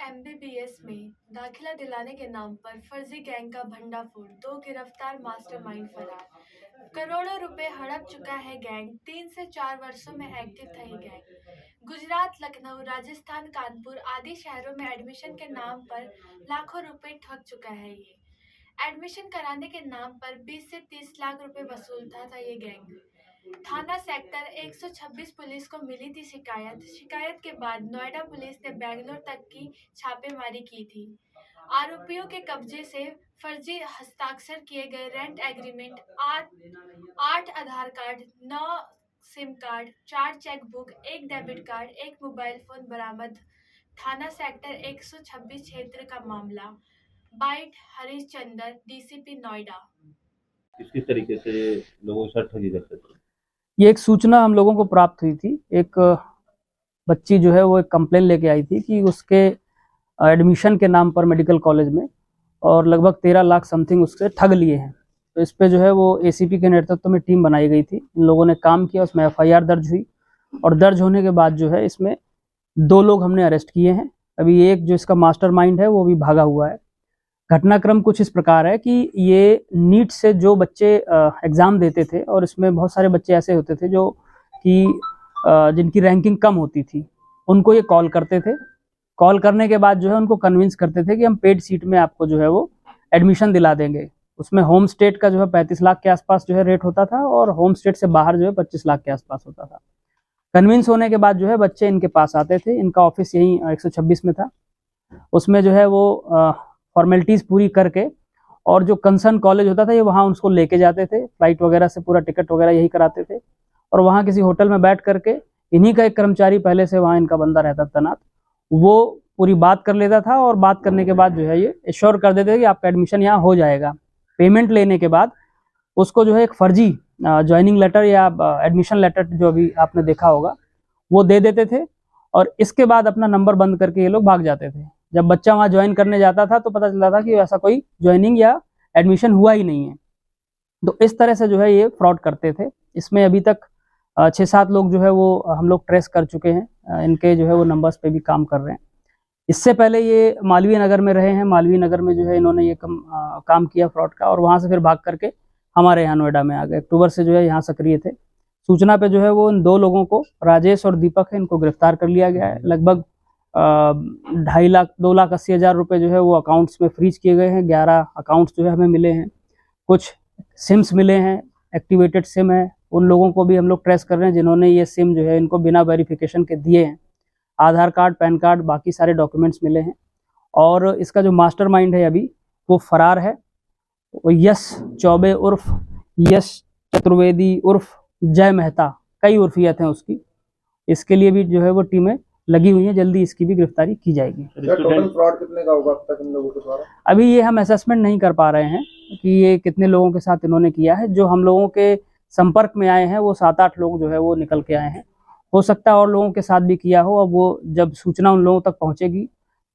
MBBS में दाखिला दिलाने के नाम पर फर्जी गैंग का भंडाफोड़, 2 गिरफ्तार मास्टरमाइंड फरार। करोड़ों रुपए हड़प चुका है गैंग, 3 से 4 वर्षों में एक्टिव था ये गैंग। गुजरात, लखनऊ, राजस्थान, कानपुर आदि शहरों में एडमिशन के नाम पर लाखों रुपए ठग चुका है ये। एडमिशन कराने के नाम पर 20 से 30 लाख रुपए वसूलता था ये गैंग। थाना सेक्टर 126 पुलिस को मिली थी शिकायत के बाद नोएडा पुलिस ने बेंगलोर तक की छापेमारी की थी। आरोपियों के कब्जे से फर्जी हस्ताक्षर किए गए rent agreement, 8 Aadhaar card, 9 SIM card, 4 chequebook, 1 debit card, 1 mobile phone बरामद। थाना सेक्टर 126 क्षेत्र का मामला। Byte Harishchandra, DCP Noida. किस तरीके से लोगों के साथ ठगी करते थे? ये एक सूचना हम लोगों को प्राप्त हुई थी। एक बच्ची जो है वो एक कंप्लेन लेके आई थी कि उसके एडमिशन के नाम पर मेडिकल कॉलेज में और लगभग 13 लाख समथिंग उससे ठग लिए हैं। तो इस पे जो है वो एसीपी के नेतृत्व में टीम बनाई गई थी। इन लोगों ने काम किया, उसमें एफआईआर दर्ज हुई और दर्ज होने के बाद जो है इसमें 2 लोग हमने अरेस्ट किए हैं। अभी एक जो इसका मास्टरमाइंड है वो भी भागा हुआ है। घटनाक्रम कुछ इस प्रकार है कि ये नीट से जो बच्चे एग्ज़ाम देते थे और इसमें बहुत सारे बच्चे ऐसे होते थे जो कि जिनकी रैंकिंग कम होती थी, उनको ये कॉल करते थे। कॉल करने के बाद जो है उनको कन्विंस करते थे कि हम पेड सीट में आपको जो है वो एडमिशन दिला देंगे। उसमें होम स्टेट का जो है 35 लाख के आसपास जो है रेट होता था और होम स्टेट से बाहर जो है 25 लाख के आसपास होता था। कन्विंस होने के बाद जो है बच्चे इनके पास आते थे। इनका ऑफिस यहीं 126 में था। उसमें जो है वो फॉर्मेलिटीज़ पूरी करके और जो कंसर्न कॉलेज होता था ये वहाँ उसको लेके जाते थे। फ्लाइट वगैरह से पूरा टिकट वगैरह यही कराते थे और वहाँ किसी होटल में बैठ करके इन्हीं का एक कर्मचारी पहले से वहाँ इनका बंदा रहता तैनात, वो पूरी बात कर लेता था और बात करने के बाद जो है ये एश्योर कर देते थे कि आपका एडमिशन यहाँ हो जाएगा। पेमेंट लेने के बाद उसको जो है एक फर्जी ज्वाइनिंग लेटर या एडमिशन लेटर जो अभी आपने देखा होगा वो दे देते थे और इसके बाद अपना नंबर बंद करके ये लोग भाग जाते थे। जब बच्चा वहाँ ज्वाइन करने जाता था तो पता चलता था कि ऐसा कोई ज्वाइनिंग या एडमिशन हुआ ही नहीं है। तो इस तरह से जो है ये फ्रॉड करते थे। इसमें अभी तक 6-7 लोग जो है वो हम लोग ट्रेस कर चुके हैं। इनके जो है वो नंबर्स पे भी काम कर रहे हैं। इससे पहले ये मालवीय नगर में रहे हैं। मालवीय नगर में जो है इन्होंने ये काम किया फ्रॉड का और वहाँ से फिर भाग करके हमारे यहाँ नोएडा में आ गए। अक्टूबर से जो है यहाँ सक्रिय थे। सूचना पे जो है वो इन 2 लोगों को, राजेश और दीपक है, इनको गिरफ्तार कर लिया गया है। लगभग 2,80,000 रुपये जो है वो अकाउंट्स में फ्रीज किए गए हैं। 11 अकाउंट्स जो है हमें मिले हैं। कुछ सिम्स मिले हैं, एक्टिवेटेड सिम है। उन लोगों को भी हम लोग ट्रेस कर रहे हैं जिन्होंने ये सिम जो है इनको बिना वेरिफिकेशन के दिए हैं। आधार कार्ड, पैन कार्ड, बाकी सारे डॉक्यूमेंट्स मिले हैं और इसका जो मास्टरमाइंड है अभी वो फरार है। वो यश चौबे उर्फ यश चतुर्वेदी उर्फ जय मेहता, कई उर्फियत हैं उसकी। इसके लिए भी जो है वो टीमें लगी हुई हैं। जल्दी इसकी भी गिरफ्तारी की जाएगी। टोटल फ्रॉड कितने का होगा अब तक इन लोगों के द्वारा? अभी ये हम असेसमेंट नहीं कर पा रहे हैं कि ये कितने लोगों के साथ इन्होंने किया है। जो हम लोगों के संपर्क में आए हैं वो 7-8 लोग जो है वो निकल के आए हैं। हो सकता है और लोगों के साथ भी किया हो। अब वो जब सूचना उन लोगों तक पहुंचेगी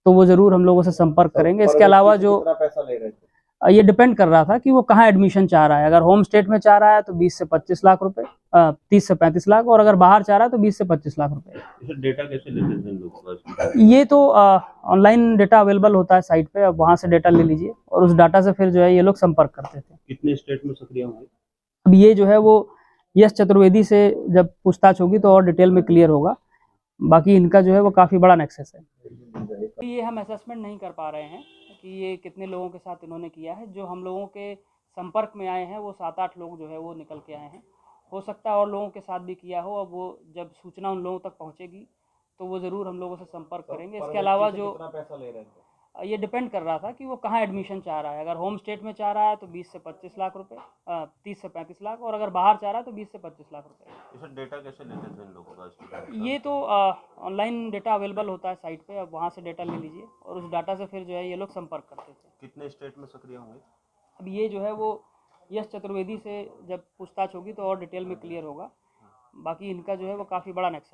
तो वो जरूर हम लोगों से संपर्क करेंगे। इसके अलावा जो पैसा ले रहे थे ये डिपेंड कर रहा था कि वो कहाँ एडमिशन चाह रहा है। अगर होम स्टेट में चाह रहा है तो 20 से 25 लाख रुपए, 30 से 35 लाख, और अगर बाहर चाह रहा है तो 20 से 25 लाख रुपए। डेटा कैसे लेते थे लोग? ये तो ऑनलाइन डेटा अवेलेबल होता है साइट पे, अब वहाँ से डेटा ले लीजिए और उस डाटा से फिर जो है ये लोग संपर्क करते थे। कितने स्टेट में सक्रिय होंगे? अब ये जो है वो यश चतुर्वेदी से जब पूछताछ होगी तो और डिटेल में क्लियर होगा। बाकी इनका जो है वो काफ़ी बड़ा नेक्सस है। ये हम असेसमेंट नहीं कर पा रहे हैं कि ये कितने लोगों के साथ इन्होंने किया है। जो हम लोगों के संपर्क में आए हैं वो 7-8 लोग जो है वो निकल के आए हैं। हो सकता है और लोगों के साथ भी किया हो। अब वो जब सूचना उन लोगों तक पहुंचेगी तो वो ज़रूर हम लोगों से संपर्क करेंगे। इसके अलावा जो पैसा ले रहे थे ये डिपेंड कर रहा था कि वो कहाँ एडमिशन चाह रहा है। अगर होम स्टेट में चाह रहा है तो 20 से 25 लाख रुपए, 30 से 35 लाख, और अगर बाहर चाह रहा है तो 20 से 25 लाख रुपए। डेटा कैसे लेते थे इन लोगों का? ये तो ऑनलाइन डेटा अवेलेबल होता है साइट पे, अब वहाँ से डेटा ले लीजिए और उस डाटा से फिर जो है ये लोग संपर्क करते थे। कितने स्टेट में सक्रिय होंगे? अब ये जो है वो यश चतुर्वेदी से जब पूछताछ होगी तो और डिटेल में क्लियर होगा। बाकी इनका जो है वो काफ़ी बड़ा नेक्सस